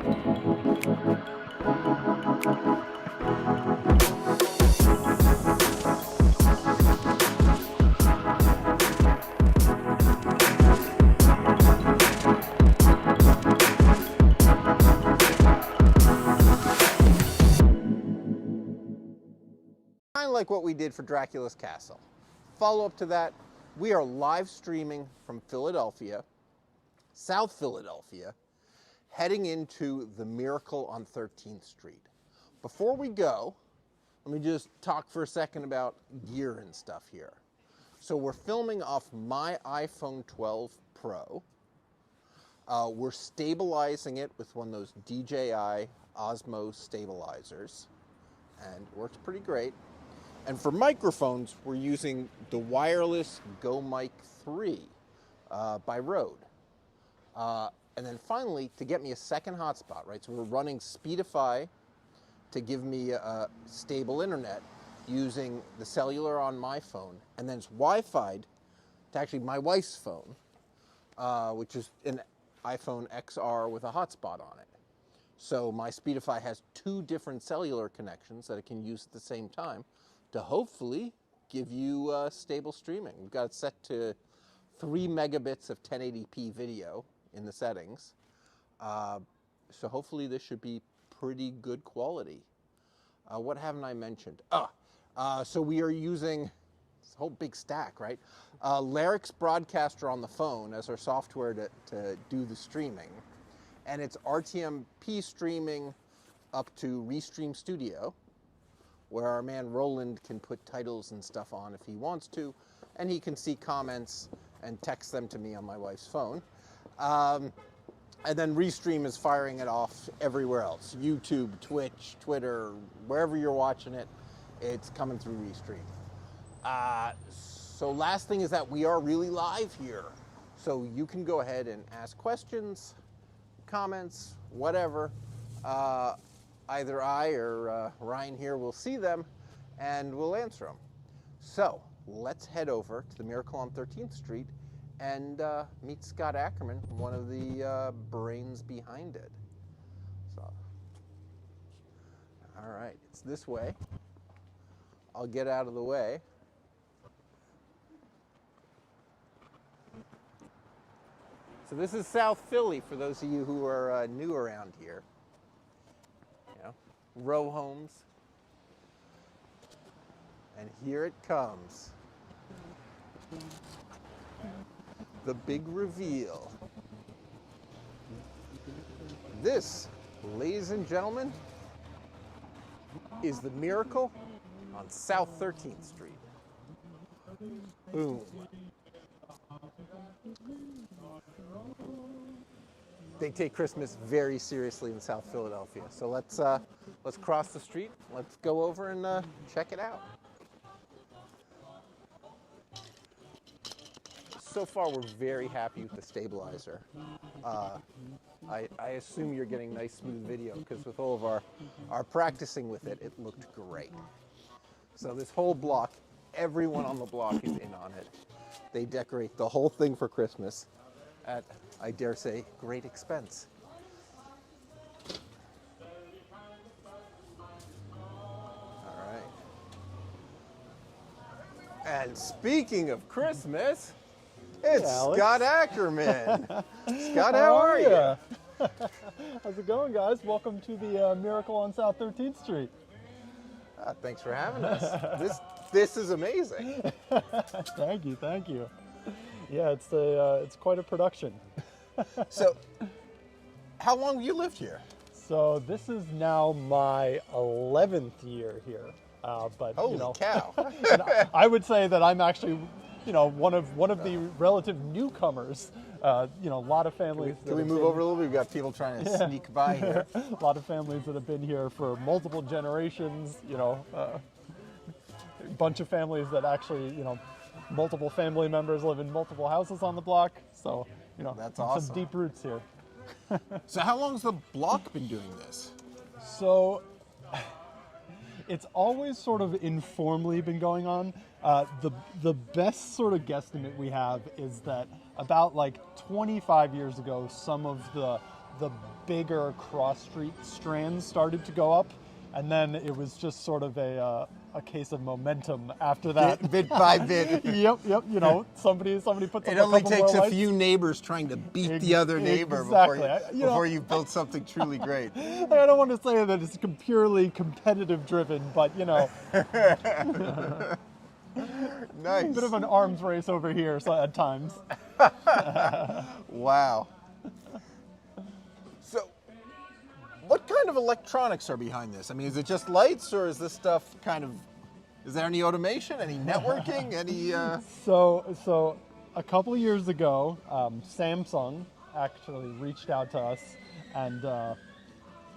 Kind of like what we did for Dracula's Castle. Follow up to that, we are live streaming from Philadelphia, South Philadelphia, heading into the Miracle on 13th Street. Before we go, let me just talk for a second about gear and stuff here. So we're filming off my iPhone 12 Pro. We're stabilizing it with one of those DJI Osmo stabilizers, and it works pretty great. And for microphones, we're using the wireless Go Mic 3 by Rode. And then finally, to get me a second hotspot, right? So we're running Speedify to give me a stable internet using the cellular on my phone. And then it's Wi-Fi'd to actually my wife's phone, which is an iPhone XR with a hotspot on it. So my Speedify has two different cellular connections that it can use at the same time to hopefully give you stable streaming. We've got it set to 3 megabits of 1080p video in the settings. So hopefully this should be pretty good quality. What haven't I mentioned? So we are using this whole big stack, right? Larix Broadcaster on the phone as our software to do the streaming. And it's RTMP streaming up to Restream Studio, where our man Roland can put titles and stuff on if he wants to, and he can see comments and text them to me on my wife's phone. And then Restream is firing it off everywhere else. YouTube, Twitch, Twitter, wherever you're watching it, it's coming through Restream. So last thing is that we are really live here. So you can go ahead and ask questions, comments, whatever. Either I or Ryan here will see them and we'll answer them. So let's head over to the Miracle on 13th Street and meet Scott Ackerman, one of the brains behind it. So, all right, it's this way. I'll get out of the way. So this is South Philly for those of you who are new around here. Row homes, and here it comes. The big reveal. This, ladies and gentlemen, is the Miracle on South 13th Street. Boom. They take Christmas very seriously in South Philadelphia. So let's cross the street. Let's go over and check it out. So far, we're very happy with the stabilizer. I assume you're getting nice, smooth video because with all of our practicing with it, it looked great. So this whole block, everyone on the block is in on it. They decorate the whole thing for Christmas at, I dare say, great expense. All right. And speaking of Christmas, it's Scott Ackerman. Scott, how are you? How's it going, guys? Welcome to the Miracle on South 13th Street. Thanks for having us. This is amazing. Thank you. Yeah, it's quite a production. So, how long have you lived here? So this is now my 11th year here. But holy cow! I would say that I'm actually, one of the relative newcomers. A lot of families. Can we move over a little bit? We've got people trying to sneak by here. A lot of families that have been here for multiple generations. A bunch of families that actually, multiple family members live in multiple houses on the block. So, that's awesome. Some deep roots here. So how long has the block been doing this? So it's always sort of informally been going on. The best sort of guesstimate we have is that about like 25 years ago, some of the bigger cross-street strands started to go up, and then it was just sort of a case of momentum after that. Bit by bit. Yep. You know, somebody puts up It a only couple takes more a lights. few neighbors trying to beat the other neighbor Exactly. before you've built something truly great. I don't want to say that it's purely competitive driven, but you know, Nice. a bit of an arms race over here at times. Wow. So, what kind of electronics are behind this? I mean, is it just lights, or is this stuff kind of? Is there any automation, any networking, any? So a couple of years ago, Samsung actually reached out to us and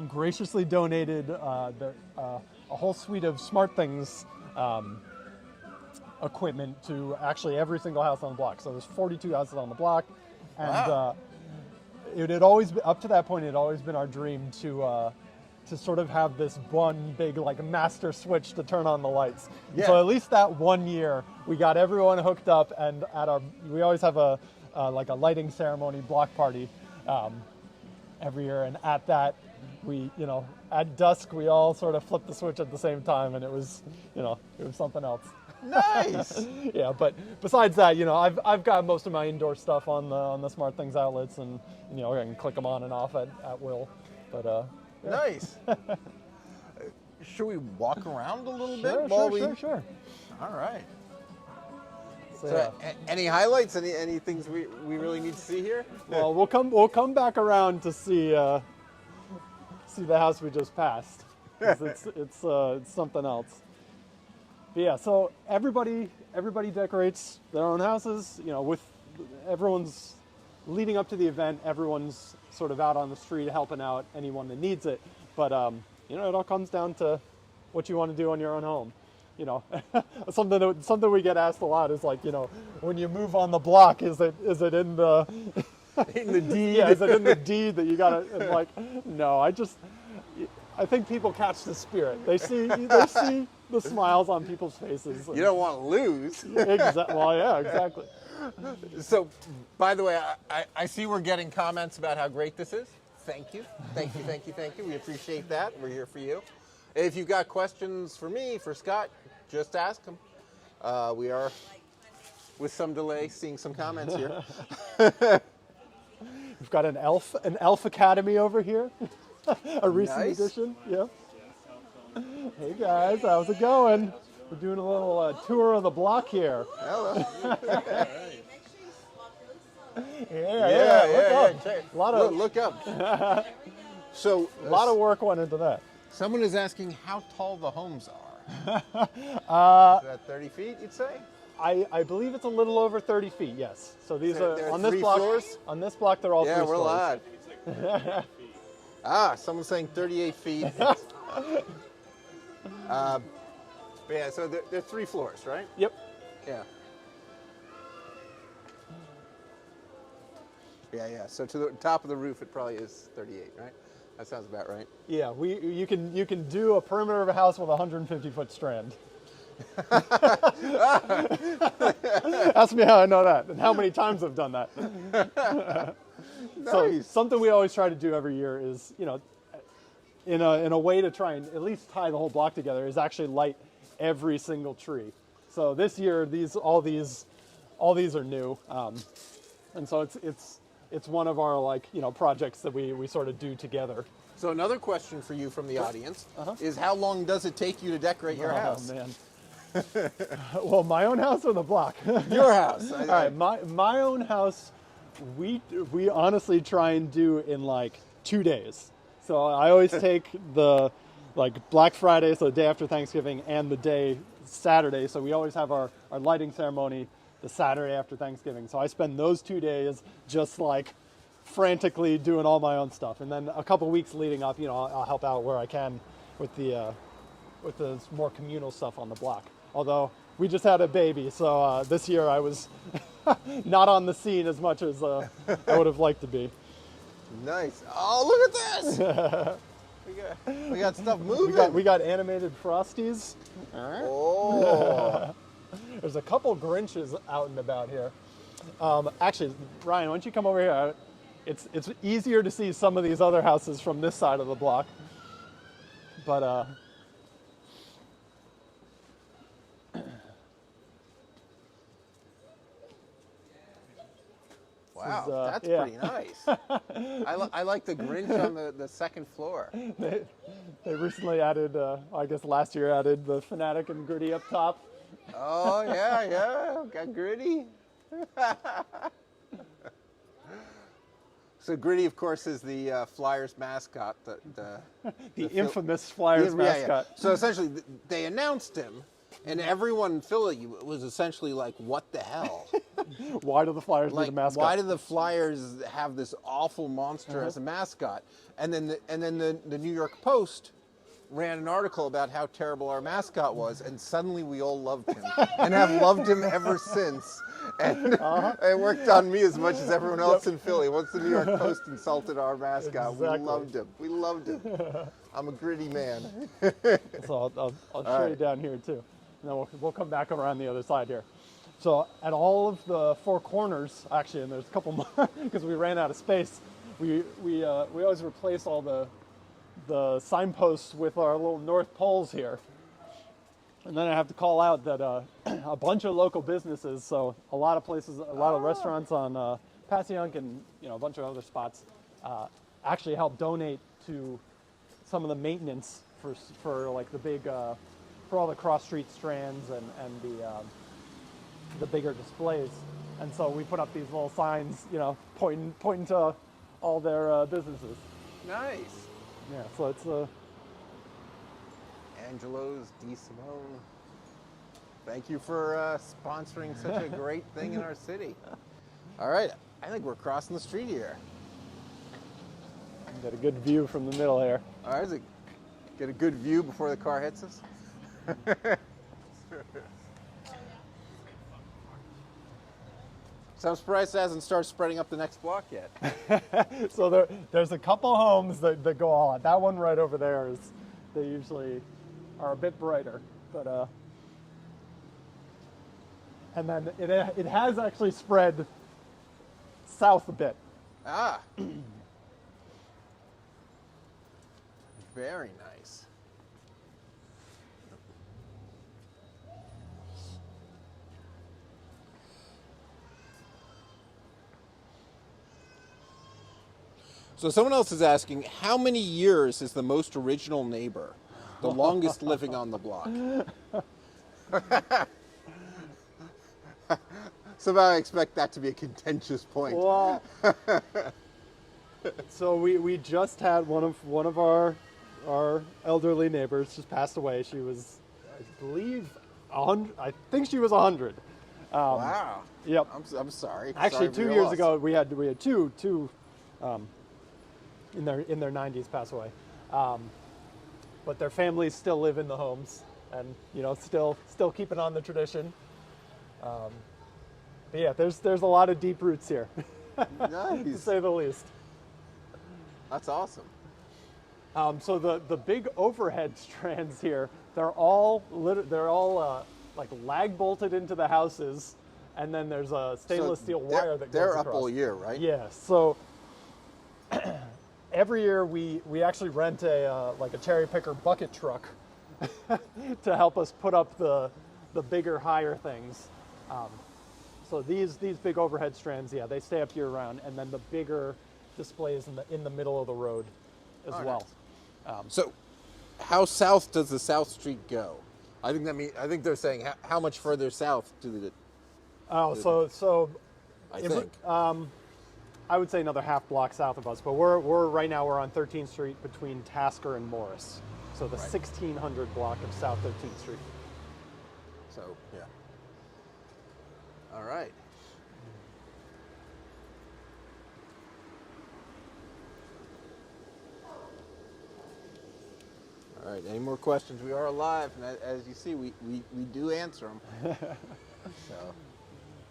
graciously donated a whole suite of SmartThings equipment to actually every single house on the block. So there's 42 houses on the block, and Wow. It had always been, up to that point, it had always been our dream to sort of have this one big like master switch to turn on the lights. Yeah. So at least that one year, we got everyone hooked up, and we always have a lighting ceremony block party every year, and at that, at dusk we all sort of flipped the switch at the same time, and it was something else. Nice. Yeah, but besides that, I've got most of my indoor stuff on the SmartThings outlets, and I can click them on and off at will. But yeah. Nice. Should we walk around a little bit? Sure. All right. So, So, any highlights? Any things we really need to see here? well, we'll come back around to see the house we just passed. 'Cause it's something else. But yeah, so everybody decorates their own houses. With everyone's leading up to the event, everyone's sort of out on the street helping out anyone that needs it. But it all comes down to what you want to do on your own home. Something we get asked a lot is like, when you move on the block, is it in the In the deed. yeah, is it in the deed that you gotta? And like, no, I think people catch the spirit. They see the smiles on people's faces. You don't want to lose. Well, yeah, exactly. So, by the way, I see we're getting comments about how great this is. Thank you. We appreciate that. We're here for you. If you've got questions for me, for Scott, just ask them. We are, with some delay, seeing some comments here. We've got an Elf Academy over here. A recent Nice. addition. Yep. Hey guys, how's it going? We're doing a little tour of the block here. Hello. Yeah. Check. A lot of Look up. So, a lot of work went into that. someone is asking how tall the homes are. Is that 30 feet, you'd say? I believe it's a little over 30 feet. Yes. So these There are are on this three block. floors? On this block, they're all Yeah, three we're stories. live. Someone's saying 38 feet. Yeah, so there are 3 floors, right? Yep. Yeah. Yeah. So to the top of the roof, it probably is 38, right? That sounds about right. Yeah. You can do a perimeter of a house with a 150-foot strand. Ask me how I know that and how many times I've done that. So Nice. something we always try to do every year is, in a way to try and at least tie the whole block together, is actually light every single tree. So this year, all these are new, and so it's one of our projects that we sort of do together. So another question for you from the audience is how long does it take you to decorate your house? Oh man. Well, my own house or the block? Your house. All right, my own house, we honestly try and do in like 2 days. So I always take the Black Friday, so the day after Thanksgiving, and the day Saturday. So we always have our lighting ceremony the Saturday after Thanksgiving. So I spend those 2 days just frantically doing all my own stuff, and then a couple weeks leading up, I'll help out where I can with the more communal stuff on the block. Although we just had a baby, so this year I was not on the scene as much as I would have liked to be. Nice. Oh, look at this! we got stuff moving. We got animated Frosties. Oh. There's a couple Grinches out and about here. Actually, Ryan, why don't you come over here? it's easier to see some of these other houses from this side of the block. But wow, that's yeah. pretty nice. I like the Grinch on the second floor. They recently added, I guess last year added the Fanatic and Gritty up top. Oh yeah, got Gritty. So Gritty, of course, is the Flyers mascot. The infamous Flyers mascot. Yeah. So essentially, they announced him, and everyone in Philly was essentially like, "What the hell? Why do the Flyers need a mascot? Why do the Flyers have this awful monster as a mascot?" And then the New York Post ran an article about how terrible our mascot was, and suddenly we all loved him and have loved him ever since. And it worked on me as much as everyone else in Philly. Once the New York Post insulted our mascot, we loved him. We loved him. I'm a Gritty man. So I'll show you down here too. And then we'll come back around the other side here. So at all of the four corners, actually, and there's a couple more because we ran out of space. We always replace all the signposts with our little north poles here. And then I have to call out that a bunch of local businesses, so a lot of places, a lot of restaurants on Passyunk and a bunch of other spots, actually help donate to some of the maintenance for like the big, for all the cross street strands and the bigger displays. And so we put up these little signs, pointing to all their businesses. Nice. Yeah, so it's Angelo's, D. Simone. Thank you for sponsoring such a great thing in our city. All right, I think we're crossing the street here. Got a good view from the middle here. All right, get a good view before the car hits us. So I'm surprised it hasn't started spreading up the next block yet. So there's a couple homes that go all out. That one right over there they usually are a bit brighter, but and then it has actually spread south a bit. Ah, very nice. So someone else is asking, how many years is the most original neighbor, the longest living on the block? Somehow I expect that to be a contentious point. Well, so we just had one of our elderly neighbors just passed away. She was, I believe, 100. I think she was 100. Wow. Yep. I'm sorry. Actually, Sorry 2 years ago we had two in their 90s pass away, but their families still live in the homes and still keeping on the tradition. But yeah, there's a lot of deep roots here, Nice. to say the least. That's awesome. So the big overhead strands here, they're all like lag bolted into the houses, and then there's a stainless steel wire that goes They're across. up all year, right? Yeah. So every year we actually rent a cherry picker bucket truck to help us put up the bigger, higher things. So these big overhead strands, yeah, they stay up year round, and then the bigger displays in the middle of the road as well. Nice. So, how south does the South Street go? I think they're saying how much further south do they? Oh, so I think. I would say another half block south of us, but we're right now we're on 13th Street between Tasker and Morris. So the 1600 block of South 13th Street. So yeah. All right. All right. Any more questions? We are live, and as you see, we do answer them. So.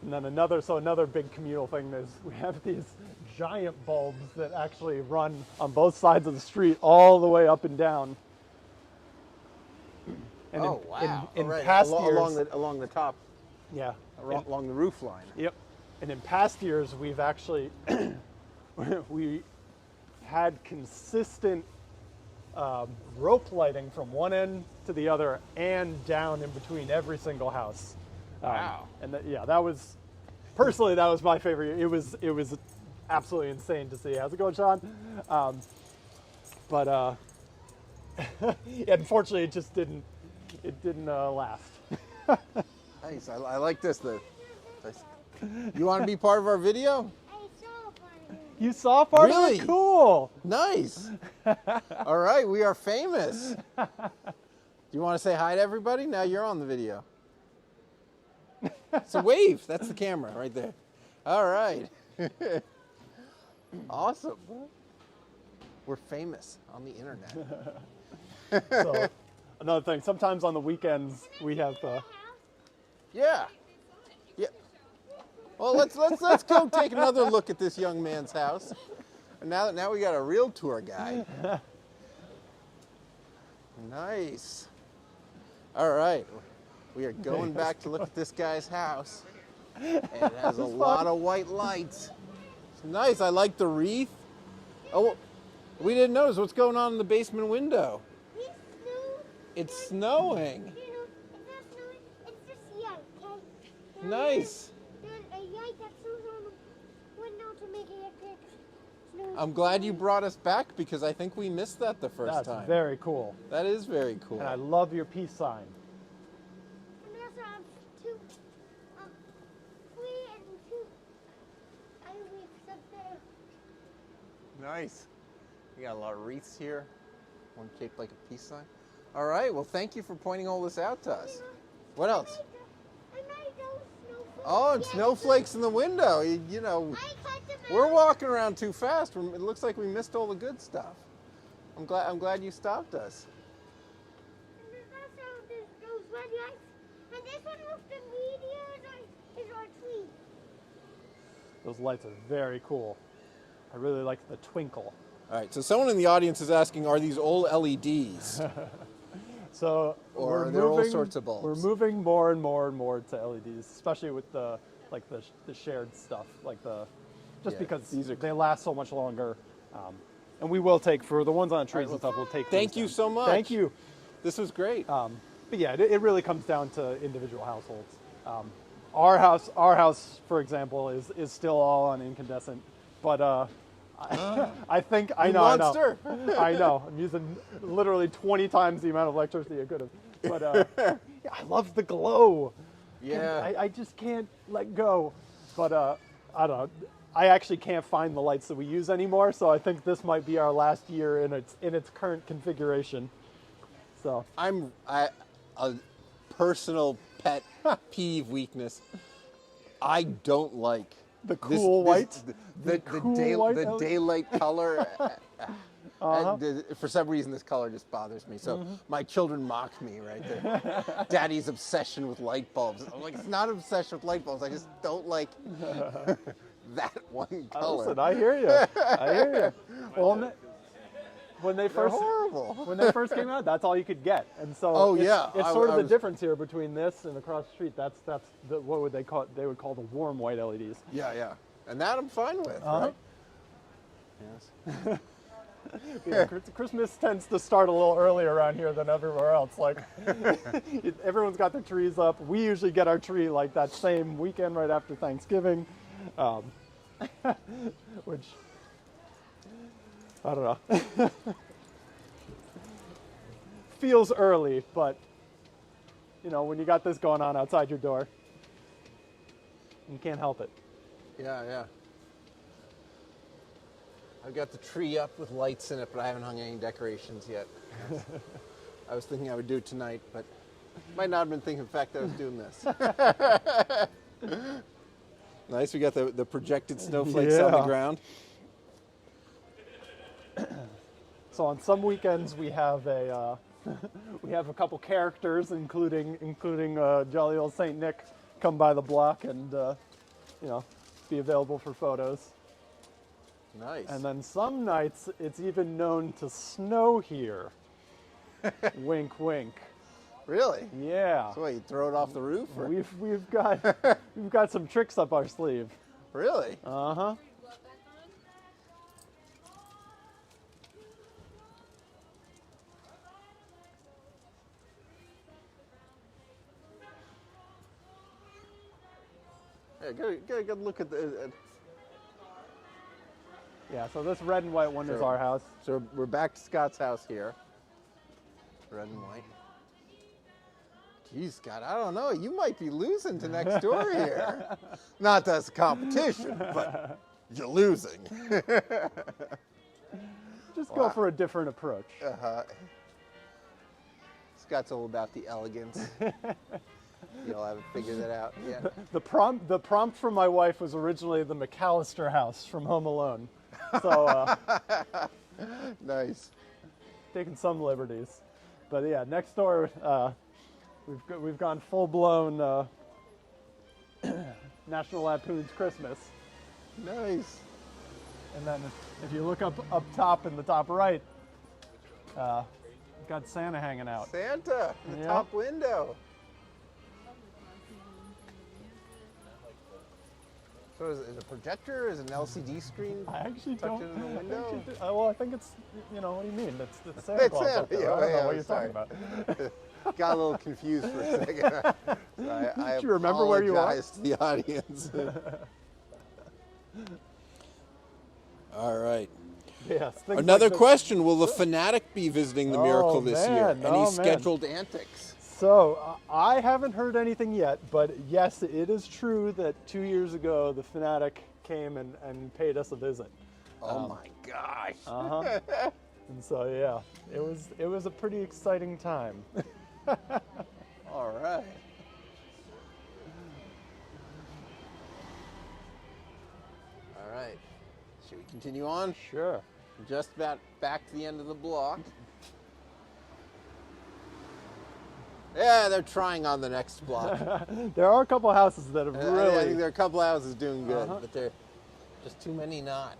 And then another big communal thing is we have these giant bulbs that actually run on both sides of the street all the way up and down. And wow! In right. past years, along the top, yeah, along the roof line. Yep. And in past years, we've actually we had consistent rope lighting from one end to the other and down in between every single house. Wow. And yeah, that was personally that was my favorite. It was absolutely insane to see. How's it going, Sean? But unfortunately, it just didn't last. Nice. I like this. You want to be part of our video? You saw part Really? of it? Cool. Nice. All right, we are famous. Do you want to say hi to everybody? Now you're on the video. So wave. That's the camera right there. All right. Awesome. We're famous on the internet. So another thing, sometimes on the weekends we have. Yeah. Yeah. Well, let's go take another look at this young man's house. And now we got a real tour guide. Nice. All right. We are going back to look at this guy's house. And it has a lot of white lights. It's nice. I like the wreath. Oh, we didn't notice what's going on in the basement window. It's snowing. It's not snowing, it's just yellow, okay? Nice. There's a light that shows on the window to make it like snow. I'm glad you brought us back because I think we missed that the first That's time. very cool. That is very cool. And I love your peace sign. And we also have two, 3 and 2 wreaths up there. Nice. We got a lot of wreaths here. One shaped like a peace sign. All right. Well, thank you for pointing all this out to us. What else? I made those snowflakes. Oh, and snowflakes in the window. You know, I cut them out. we're walking around too fast. It looks like we missed all the good stuff. I'm glad you stopped us. And there's also those red lights. And this one with the meteor is our tree. Those lights are very cool. I really like the twinkle. All right. So someone in the audience is asking, are these old LEDs? So Or are there all sorts of bulbs? We're moving more and more and more to LEDs, especially with the shared stuff, Yeah, because these are they last so much longer. And we will take for the ones on trees and stuff. We'll take. Thank these you down. so much. Thank you. This was great. But yeah, it really comes down to individual households. Our house, for example, is still all on incandescent, but I think I know. monster. I know. I'm using literally 20 times the amount of electricity I could have. But yeah, I love the glow. Yeah. I just can't let go. But I don't know. I actually can't find the lights that we use anymore, so I think this might be our last year in its current configuration. So a personal pet peeve weakness. I don't like the cool white, the daylight color. Uh-huh. For some reason, this color just bothers me. So my children mock me right there. Daddy's obsession with light bulbs. I'm like, it's not an obsession with light bulbs. I just don't like that one color. Listen, I hear you. I hear you. Well, when they They're first horrible. when they first came out, that's all you could get, and so Oh, it's, yeah. it's I sort of the was- difference here between this and across the street. That's what would they call it? They would call the warm white LEDs. Yeah. And that I'm fine with, Uh-huh. right? Yes. Yeah, Christmas tends to start a little earlier around here than everywhere else. Like everyone's got their trees up. We usually get our tree like that same weekend right after Thanksgiving, which I don't know. Feels early, but you know when you got this going on outside your door, you can't help it. Yeah. I've got the tree up with lights in it, but I haven't hung any decorations yet. I was thinking I would do it tonight, but might not have been thinking the fact that I was doing this. Nice, we got the projected snowflakes on the Yeah. ground. So on some weekends we have a couple characters, including jolly old Saint Nick, come by the block and be available for photos. Nice. And then some nights it's even known to snow here. Wink, wink. Really? Yeah. So what, you throw it off the roof? Or? We've got some tricks up our sleeve. Really? Uh huh. Yeah, get a good look at the. Yeah, so this red and white one is Sure. our house. So we're back to Scott's house here. Red and white. Geez, Scott, I don't know. You might be losing to next door here. Not that it's a competition, but you're losing. Just go for a different approach. Scott's all about the elegance. You'll have figured that out. Yeah. The prompt from my wife was originally the McAllister house from Home Alone. So Nice. taking some liberties. But yeah, next door we've gone full blown National Lampoon's Christmas. Nice. And then if you look up top in the top right, got Santa hanging out. Santa in the Yeah. top window. So is it a projector? Is it an LCD screen? I actually tucked don't. in the window? Well, I think it's, what do you mean? It's Santa Claus up there. Yeah, I don't know what you're sorry. talking about. Got a little confused for a second. So I Do you remember where you are? apologize to the audience. All right. Yes. things Another like this. question: will the Fanatic be visiting the Miracle Oh, this year? man. Any Oh, man. scheduled antics? So I haven't heard anything yet, but yes, it is true that 2 years ago the Fanatic came and paid us a visit. Oh my gosh! Uh-huh. And so yeah, it was a pretty exciting time. All right. All right. Should we continue on? Sure. Just about back to the end of the block. Yeah, they're trying on the next block. There are a couple houses that have I really. think there are a couple houses doing good, Uh-huh. but they're just too many not.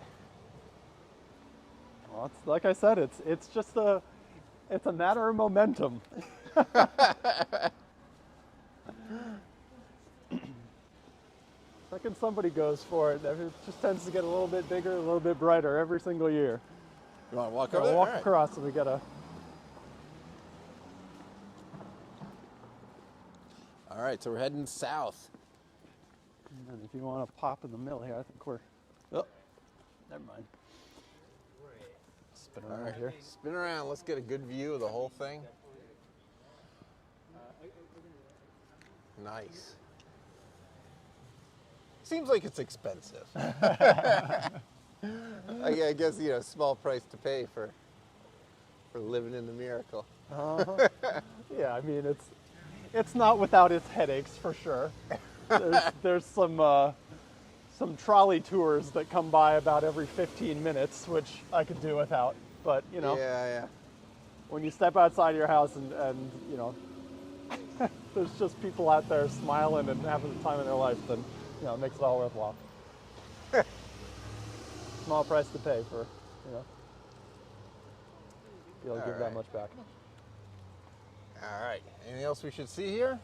Well, it's, like I said, it's just it's a matter of momentum. Second somebody goes for it, it just tends to get a little bit bigger, a little bit brighter every single year. You want to walk So over there? walk All right. across, and we gotta. All right, so we're heading south. And if you want to pop in the middle here, I think we're. Oh, never mind. Spin All around right, here. spin around. Let's get a good view of the whole thing. Nice. Seems like it's expensive. I guess, small price to pay for living in the Miracle. Uh-huh. Yeah, I mean it's not without its headaches for sure. There's some trolley tours that come by about every 15 minutes, which I could do without. But Yeah. when you step outside your house and there's just people out there smiling and having the time of their life, then it makes it all worthwhile. Small price to pay for be able to give that Alright. much back. All right. Anything else we should see here?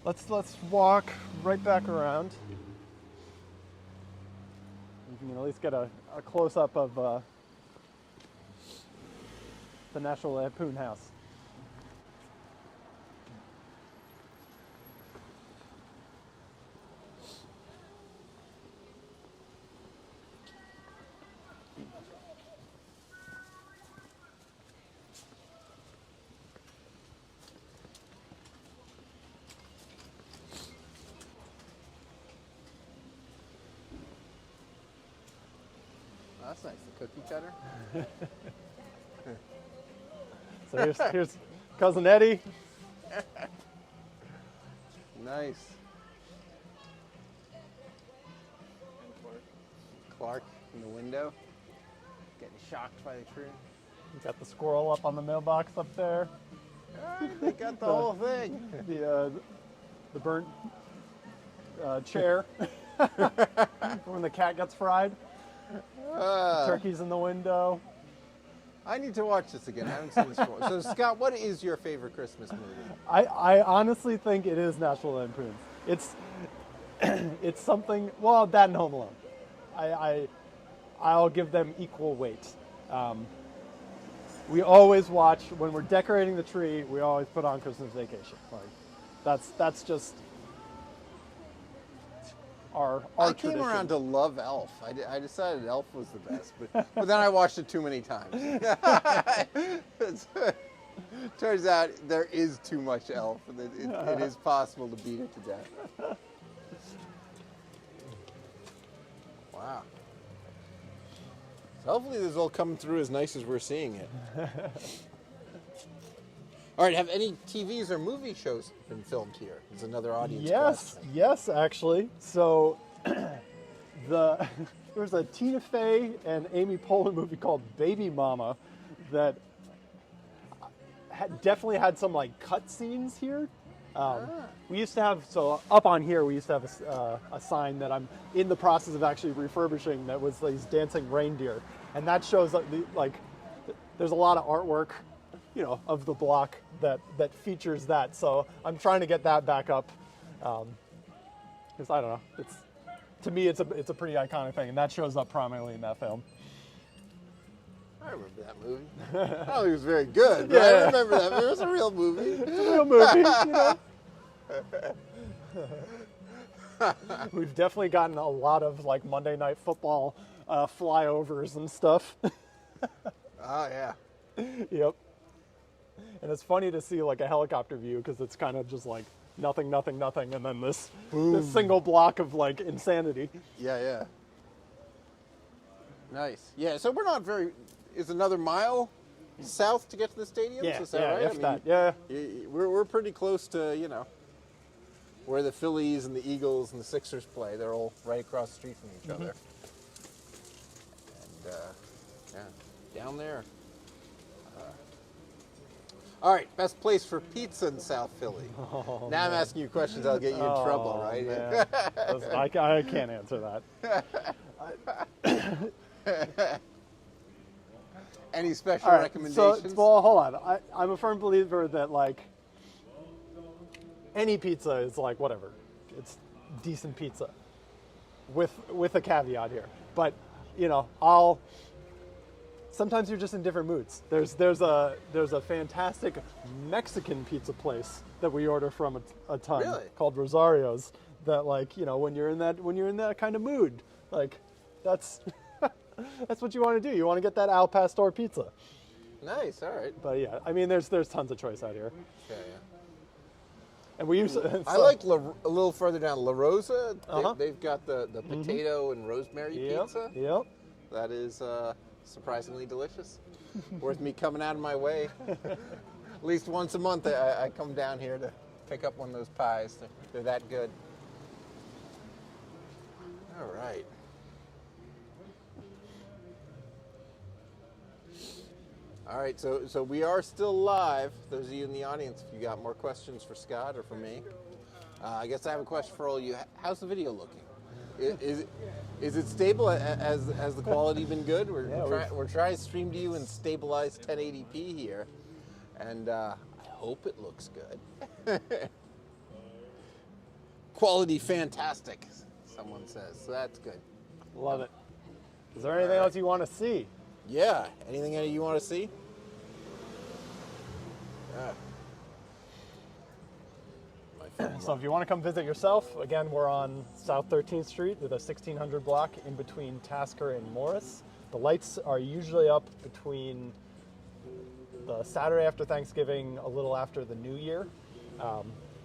Let's walk right back around. You can at least get a close up of the National Lampoon house. That's nice. The cookie cutter. So here's Cousin Eddie. Nice. Clark in the window, getting shocked by the tree. We got the squirrel up on the mailbox up there. All right, they got the whole thing. The burnt chair when the cat gets fried. Turkeys in the window. I need to watch this again. I haven't seen this before. So, Scott, what is your favorite Christmas movie? I honestly think it is National Lampoon's. It's something. Well, that and Home Alone. I'll give them equal weight. We always watch when we're decorating the tree. We always put on Christmas Vacation. Like that's just I came around to love Elf. I decided Elf was the best, but then I watched it too many times. Turns out there is too much Elf. It is possible to beat it to death. Wow. So hopefully this is all coming through as nice as we're seeing it. All right, have any TVs or movie shows been filmed here? There's another audience question. Yes, actually. So there was a Tina Fey and Amy Poehler movie called Baby Mama that definitely had some like cut scenes here. We used to have, so up on here, we used to have a sign that I'm in the process of actually refurbishing that was these dancing reindeer. And that shows like there's a lot of artwork, you know, of the block that features that. So I'm trying to get that back up. Because I don't know, to me it's a pretty iconic thing, and that shows up prominently in that film. I remember that movie. I don't think it was very good, but I remember that movie. It was a real movie. It's a real movie, you know. We've definitely gotten a lot of like Monday Night Football flyovers and stuff. Oh yeah. Yep. And it's funny to see like a helicopter view because it's kind of just like nothing, nothing, nothing, and then this single block of like insanity. Yeah. Nice. Yeah. So we're not very. Is another mile south to get to the stadium? Yeah, Is that right? if that. Yeah. We're pretty close to, you know, where the Phillies and the Eagles and the Sixers play. They're all right across the street from each other. And yeah, down there. All right, best place for pizza in South Philly. Oh, now I'm asking you questions that'll get you in trouble, right? Man. I can't answer that. Any special All right, recommendations? So, well, hold on. I'm a firm believer that like any pizza is like whatever. It's decent pizza, with a caveat here. But you know, sometimes you're just in different moods. There's a fantastic Mexican pizza place that we order from a ton called Rosario's. That like, you know, when you're in that kind of mood, like that's what you want to do. You want to get that al pastor pizza. Nice. All right. But yeah, I mean, there's tons of choice out here. Yeah. And we use. I like a little further down La Rosa. They've got the potato and rosemary pizza. Yep. That is surprisingly delicious. Worth me coming out of my way. At least once a month, I come down here to pick up one of those pies. They're that good. All right. All right, so we are still live. Those of you in the audience, if you got more questions for Scott or for me, I guess I have a question for all of you. How's the video looking? Is it stable? Has the quality been good? We're trying to stream to you in stabilized 1080p here, and I hope it looks good. Quality fantastic, someone says. So that's good. Love it. Is there anything else you want to see? Yeah. Anything you want to see? So if you want to come visit yourself, again, we're on South 13th Street with a 1600 block in between Tasker and Morris. The lights are usually up between the Saturday after Thanksgiving, a little after the New Year,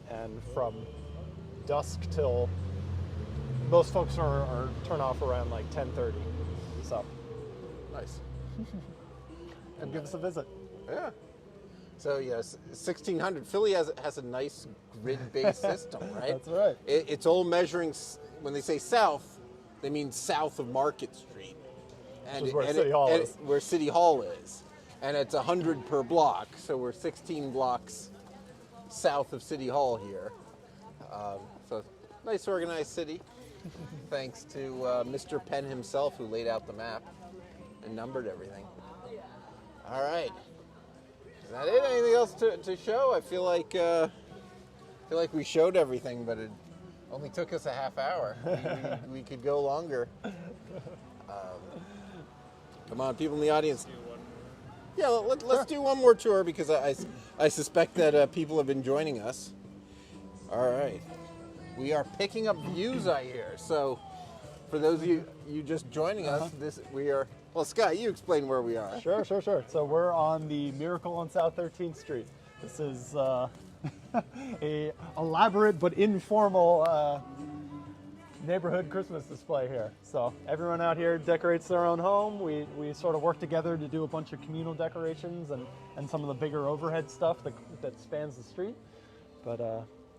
and from dusk till most folks are turn off around like 10:30. So nice. And give us a visit. Yeah. So yes, 1600. Philly has a nice grid-based system, right? That's right. It's all measuring. When they say south, they mean south of Market Street, and where City Hall is. Where City Hall is, and it's 100 per block. So we're 16 blocks south of City Hall here. So nice, organized city. Thanks to Mr. Penn himself, who laid out the map and numbered everything. All right. Is that it? Anything else to show? I feel like we showed everything, but it only took us a half hour. We could go longer. Come on, people in the audience. Yeah, let's do one more tour because I suspect that people have been joining us. All right. We are picking up views, I hear. So, for those of you just joining us, we are. Well, Scott, you explain where we are. Sure. So we're on the Miracle on South 13th Street. This is a elaborate but informal neighborhood Christmas display here. So everyone out here decorates their own home. We sort of work together to do a bunch of communal decorations and some of the bigger overhead stuff that spans the street. But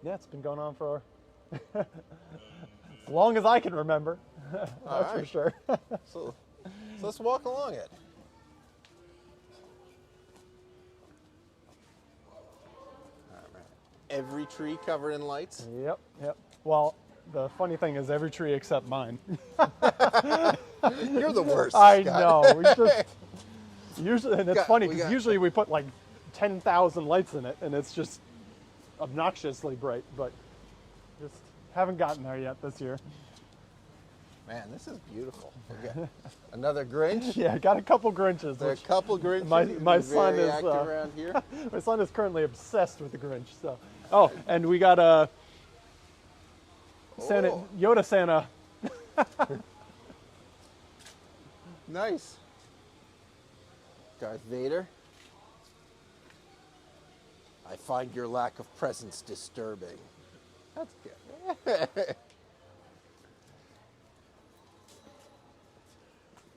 yeah, it's been going on for as long as I can remember. That's for sure. So let's walk along it. All right. Every tree covered in lights. Yep. Well, the funny thing is every tree except mine. You're the worst. I Scott. know. We just usually, and it's funny because got- usually we put like 10,000 lights in it, and it's just obnoxiously bright. But just haven't gotten there yet this year. Man, this is beautiful. We got another Grinch. Yeah, I got a couple Grinches. There are a Which couple Grinches. my son very is active around here. my son is currently obsessed with the Grinch. So, oh, and we got a Santa Oh. Yoda Santa. Nice. Darth Vader. I find your lack of presence disturbing. That's good.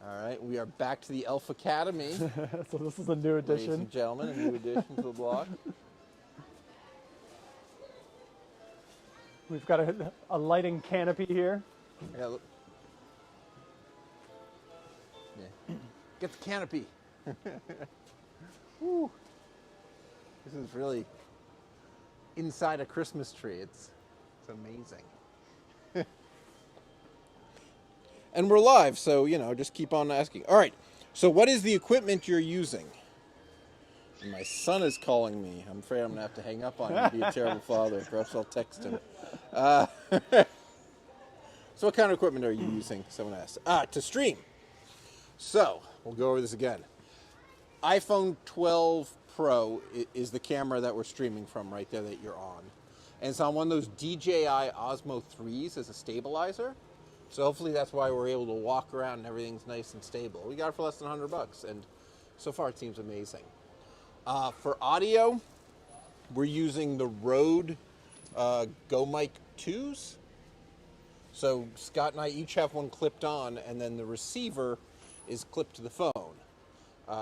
All right, we are back to the Elf Academy. So this is a new Ladies addition. and gentlemen, a new addition to the blog. We've got a lighting canopy here. Yeah, look. Yeah. Get the canopy. Woo. This is really inside a Christmas tree. It's amazing. And we're live, so, just keep on asking. All right, so what is the equipment you're using? My son is calling me. I'm afraid I'm going to have to hang up on him and be a terrible father. Perhaps I'll text him. So what kind of equipment are you using? Someone asked. To stream. So, we'll go over this again. iPhone 12 Pro is the camera that we're streaming from right there that you're on. And it's on one of those DJI Osmo 3s as a stabilizer. So hopefully that's why we're able to walk around and everything's nice and stable. We got it for less than $100, and so far it seems amazing. For audio, we're using the Rode Go Mic 2s. So Scott and I each have one clipped on, and then the receiver is clipped to the phone.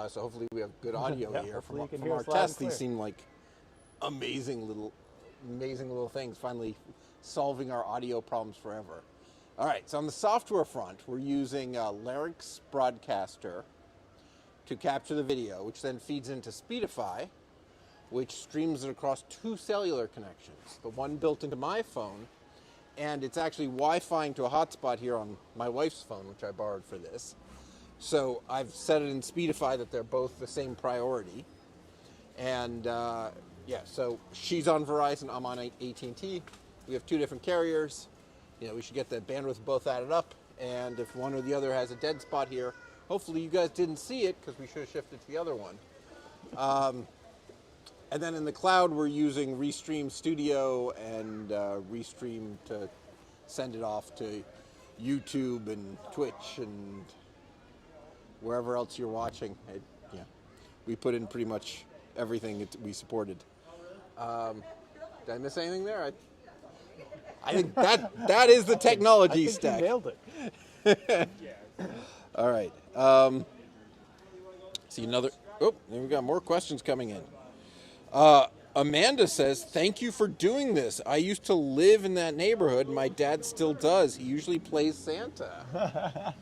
So hopefully we have good audio Yeah, here hopefully you can from hear our us loud and tests. These clear. seem like amazing little things, finally solving our audio problems forever. All right, so on the software front, we're using Larix Broadcaster to capture the video, which then feeds into Speedify, which streams it across two cellular connections. The one built into my phone, and it's actually Wi-Fi to a hotspot here on my wife's phone, which I borrowed for this. So I've set it in Speedify that they're both the same priority. And yeah, so she's on Verizon, I'm on AT&T. We have two different carriers. We should get the bandwidth both added up. And if one or the other has a dead spot here, hopefully you guys didn't see it because we should have shifted to the other one. And then in the cloud, we're using Restream Studio and Restream to send it off to YouTube and Twitch and wherever else you're watching. We put in pretty much everything we supported. Did I miss anything there? I think that is the technology I think stack. you nailed it. All right. See another. Oh, then we got more questions coming in. Amanda says, "Thank you for doing this. I used to live in that neighborhood. My dad still does. He usually plays Santa."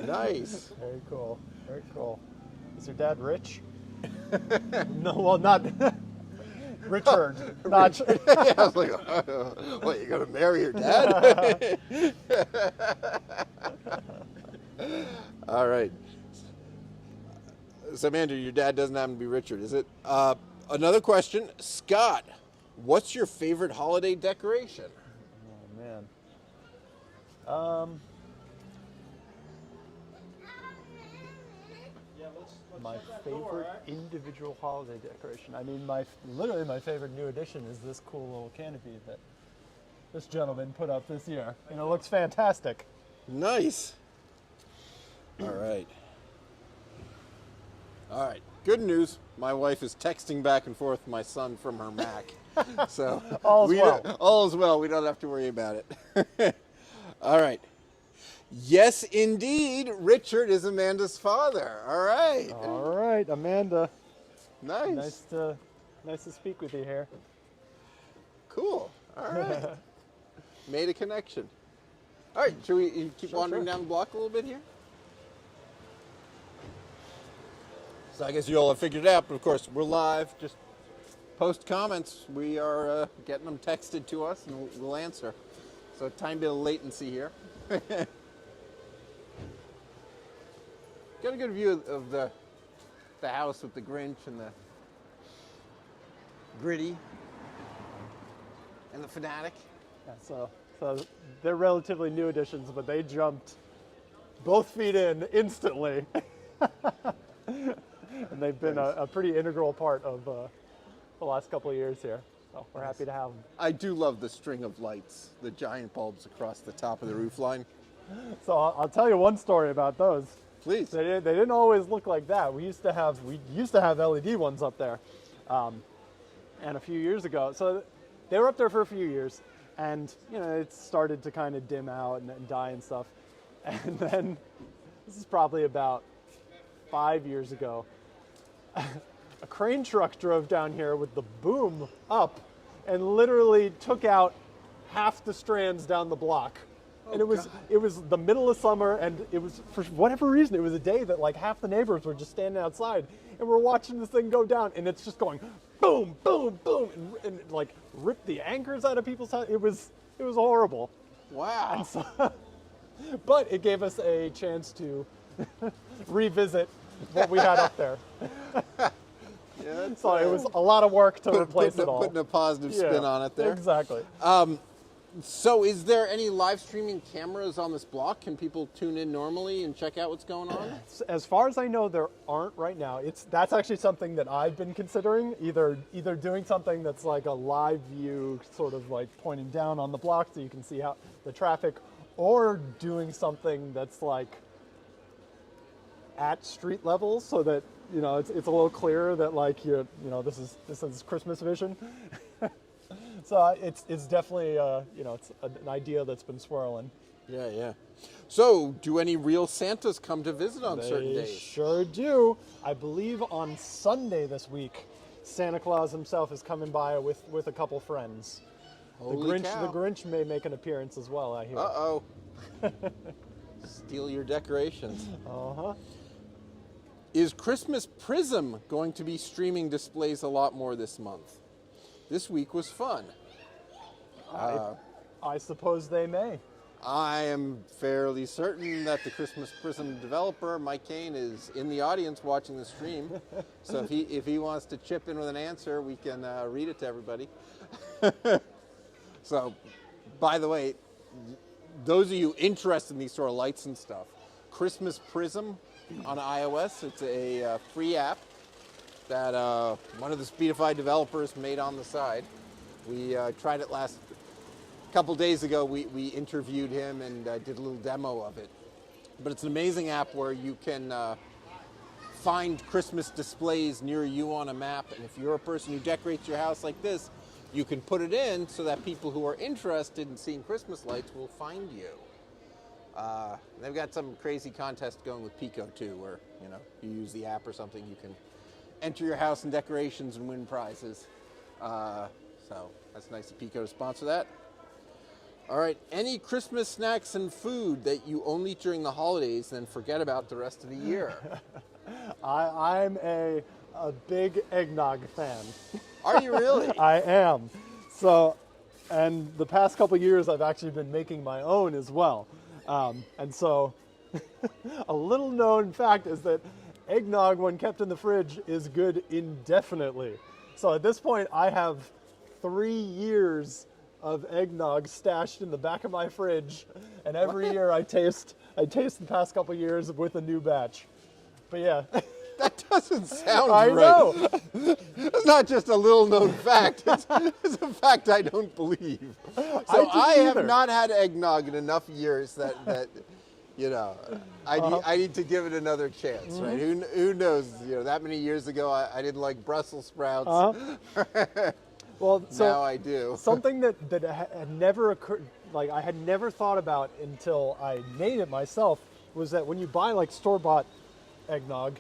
Nice. Very cool. Very cool. Is your dad rich? No, well, not Richard. Not. Yeah, I was like, "What? You gonna marry your dad?" All right. So, Amanda, your dad doesn't happen to be Richard, is it? Another question, Scott. What's your favorite holiday decoration? Oh man. My favorite individual holiday decoration. I mean, literally my favorite new addition is this cool little canopy that this gentleman put up this year, and it looks fantastic. Nice. All right. All right. Good news. My wife is texting back and forth with my son from her Mac. So All's well. All is well. We don't have to worry about it. All right. Yes, indeed. Richard is Amanda's father. All right. All right, Amanda. Nice. Nice to speak with you here. Cool. All right. Made a connection. All right. Should we keep wandering down the block a little bit here? So I guess you all have figured it out, but of course we're live. Just post comments. We are getting them texted to us, and we'll answer. So tiny bit of latency here. Got a good view of the house with the Grinch and the Gritty and the Fanatic. Yeah, so they're relatively new additions, but they jumped both feet in instantly. And they've been a pretty integral part of the last couple of years here. So we're happy to have them. I do love the string of lights, the giant bulbs across the top of the roof line. So I'll tell you one story about those. Please. They didn't always look like that. We used to have LED ones up there, and a few years ago. So they were up there for a few years, and it started to kind of dim out and die and stuff. And then this is probably about 5 years ago. A crane truck drove down here with the boom up and literally took out half the strands down the block. And it was the middle of summer, and it was, for whatever reason, it was a day that like half the neighbors were just standing outside, and we're watching this thing go down, and it's just going boom, boom, boom, and like ripped the anchors out of people's house. It was horrible. Wow. And so, but it gave us a chance to revisit what we had up there. Yeah, so it was a lot of work to replace it all. Putting a positive spin on it there. Exactly. So is there any live streaming cameras on this block? Can people tune in normally and check out what's going on? As far as I know, there aren't right now. That's actually something that I've been considering, either doing something that's like a live view, sort of like pointing down on the block so you can see how the traffic, or doing something that's like at street level so that it's a little clearer that like this is Christmas vision. So it's definitely it's an idea that's been swirling. Yeah. So do any real Santas come to visit on certain days? They sure do. I believe on Sunday this week, Santa Claus himself is coming by with a couple friends. Holy cow. The Grinch may make an appearance as well, I hear. Uh-oh. Steal your decorations. Uh-huh. Is Christmas Prism going to be streaming displays a lot more this month? This week was fun. I suppose they may. I am fairly certain that the Christmas Prism developer, Mike Kane, is in the audience watching the stream. So if he wants to chip in with an answer, we can read it to everybody. So, by the way, those of you interested in these sort of lights and stuff, Christmas Prism on iOS, it's a free app that one of the Speedify developers made on the side. We tried it a couple days ago. We interviewed him and did a little demo of it. But it's an amazing app where you can find Christmas displays near you on a map. And if you're a person who decorates your house like this, you can put it in so that people who are interested in seeing Christmas lights will find you. They've got some crazy contest going with Pico too, where you use the app or something, you can enter your house and decorations and win prizes. So that's nice of Pico to sponsor that. All right, any Christmas snacks and food that you only eat during the holidays and then forget about the rest of the year? I'm a big eggnog fan. Are you really? I am. So, and the past couple of years I've actually been making my own as well. And so a little known fact is that eggnog, when kept in the fridge, is good indefinitely. So at this point, I have 3 years of eggnog stashed in the back of my fridge, and every year I taste the past couple of years with a new batch. But yeah. That doesn't sound I right. know. It's not just a little known fact. It's a fact I don't believe. So I didn't have either. not had eggnog in enough years that you know, I need to give it another chance, right? Who knows? You know, that many years ago, I didn't like Brussels sprouts. Well, so Now I do. something that had never occurred, like I had never thought about until I made it myself, was that when you buy like store-bought eggnog,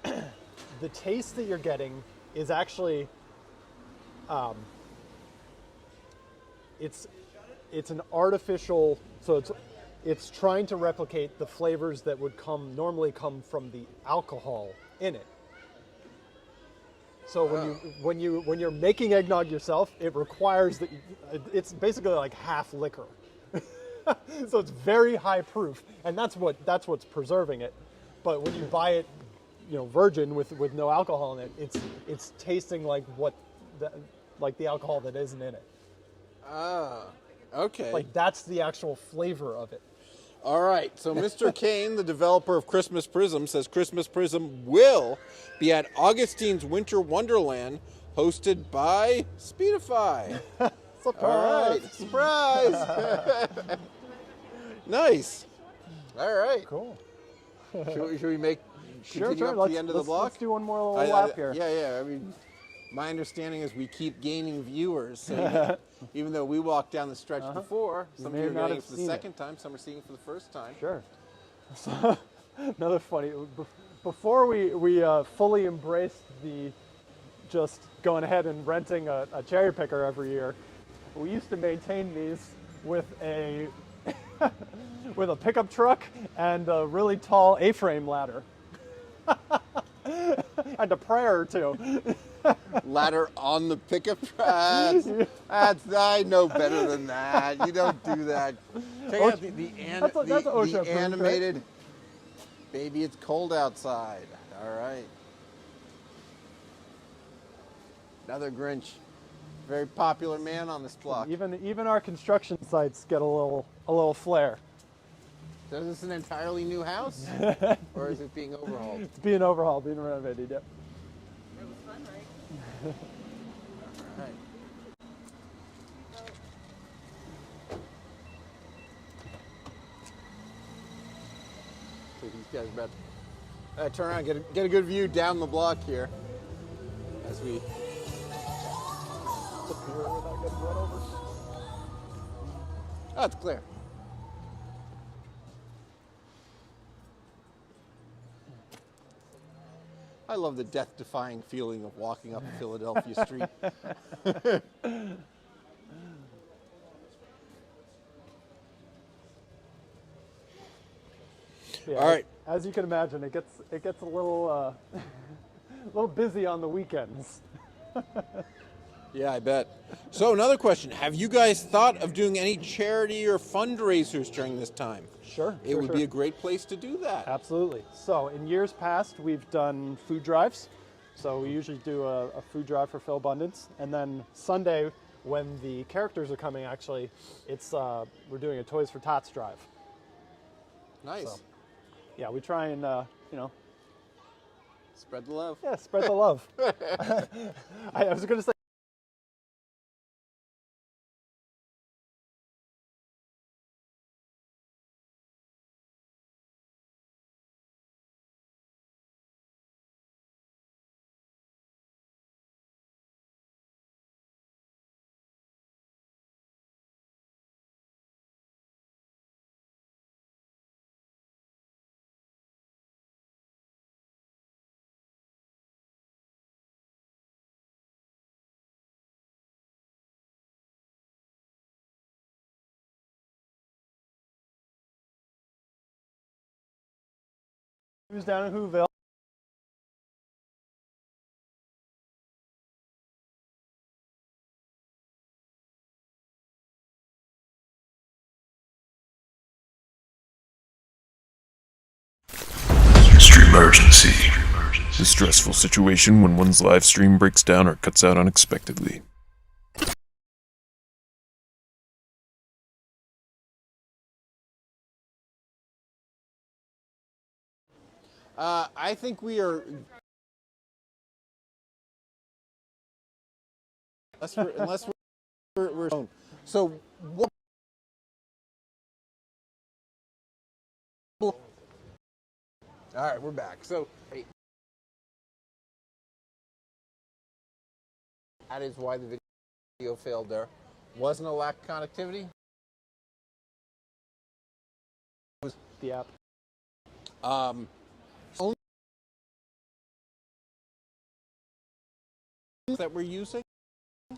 the taste that you're getting is actually, it's an artificial. So it's trying to replicate the flavors that would normally come from the alcohol in it. So when you're making eggnog yourself, it requires that it's basically like half liquor. So it's very high proof, and that's what's preserving it. But when you buy it, you know, virgin with no alcohol in it, it's tasting like like the alcohol that isn't in it. Ah, okay. Like that's the actual flavor of it. All right, so Mr. Kane, the developer of Christmas Prism, says Christmas Prism will be at Augustine's Winter Wonderland, hosted by Speedify. Surprise! All right, surprise! Nice. All right. Cool. Should we continue Sure. up to Let's, the end of the let's, block? let's do one more little lap here. Yeah. I mean, my understanding is we keep gaining viewers. So even though we walked down the stretch before, some of you are not getting have it for the seen it. second time, some are seeing it for the first time. Sure. So, another funny. Before we fully embraced the just going ahead and renting a cherry picker every year, we used to maintain these with a with a pickup truck and a really tall A-frame ladder. And a prayer or two. Ladder on the pickup truck. I know better than that. You don't do that. Check out the that's OSHA approved, animated. Baby, it's cold outside. All right. Another Grinch. Very popular man on this block. Even our construction sites get a little flair. So is this an entirely new house? Or is it being overhauled? It's being overhauled, being renovated. Yep. It was fun, right? All right. So these guys are about to turn around, get a good view down the block here as we. Oh, it's clear. I love the death-defying feeling of walking up a Philadelphia street. Yeah, All right. As you can imagine, it gets a little a little busy on the weekends. Yeah, I bet. So another question. Have you guys thought of doing any charity or fundraisers during this time? Sure. It would be a great place to do that. Absolutely. So in years past, we've done food drives. So we usually do a food drive for Phil Abundance, and then Sunday, when the characters are coming, actually, it's we're doing a Toys for Tots drive. Nice. So, yeah, we try and Spread the love. yeah, spread the love. I was going to say. Who's down in Whoville? Emergency. The stressful situation when one's live stream breaks down or cuts out unexpectedly. I think we are. Unless we're so. What, all right, we're back. So that is why the video failed. There wasn't a lack of connectivity. The app. Only that we're using. I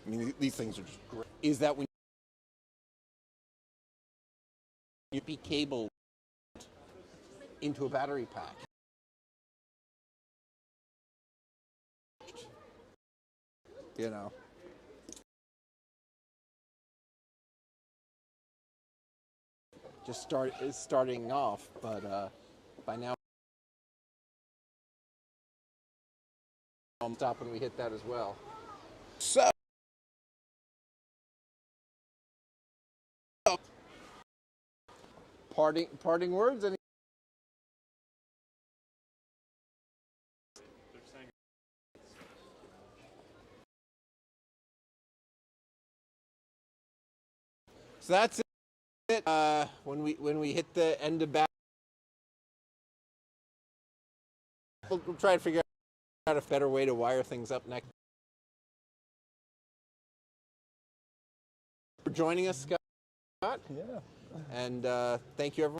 mean, these things are just great. Is that when you be cabled into a battery pack? You know. Just starting off, but by now I'm stopping. We hit that as well. So parting words. Any? So that's it. When we hit the end of back, we'll try to figure out a better way to wire things up next. For joining us, Scott. Yeah. And thank you, everyone.